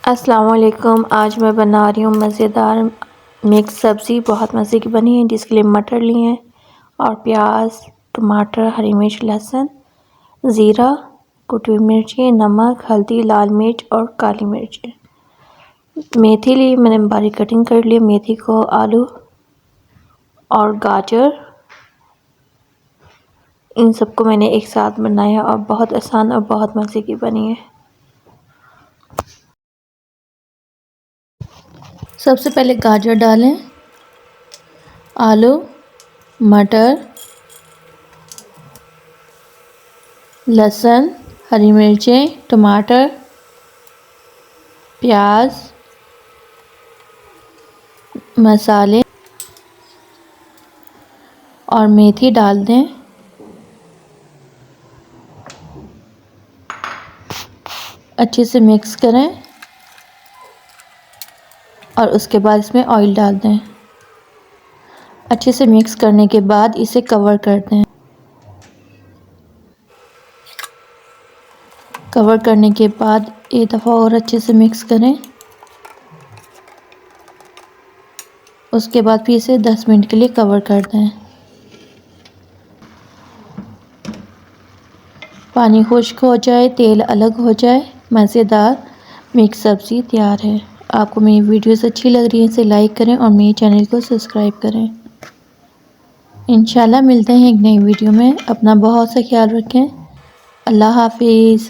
अस्सलाम वालेकुम। आज मैं बना रही हूँ मज़ेदार मिक्स सब्ज़ी। बहुत मज़े की बनी है। जिसके लिए मटर लिए हैं और प्याज, टमाटर, हरी मिर्च, लहसुन, ज़ीरा, कुटी हुई मिर्ची, नमक, हल्दी, लाल मिर्च और काली मिर्च। मेथी ली, मैंने बारीक कटिंग कर ली। मेथी को, आलू और गाजर, इन सबको मैंने एक साथ बनाया और बहुत आसान और बहुत मज़े की बनी है। सबसे पहले गाजर डालें, आलू, मटर, लहसुन, हरी मिर्चें, टमाटर, प्याज, मसाले और मेथी डाल दें। अच्छे से मिक्स करें और उसके बाद इसमें ऑयल डाल दें। अच्छे से मिक्स करने के बाद इसे कवर कर दें। कवर करने के बाद एक दफ़ा और अच्छे से मिक्स करें। उसके बाद फिर इसे 10 मिनट के लिए कवर कर दें। पानी खुश्क हो जाए, तेल अलग हो जाए, मज़ेदार मिक्स सब्ज़ी तैयार है। आपको मेरी वीडियोस अच्छी लग रही है इसे लाइक करें और मेरे चैनल को सब्सक्राइब करें। इंशाल्लाह मिलते हैं एक नई वीडियो में। अपना बहुत सा ख्याल रखें। अल्लाह हाफिज़।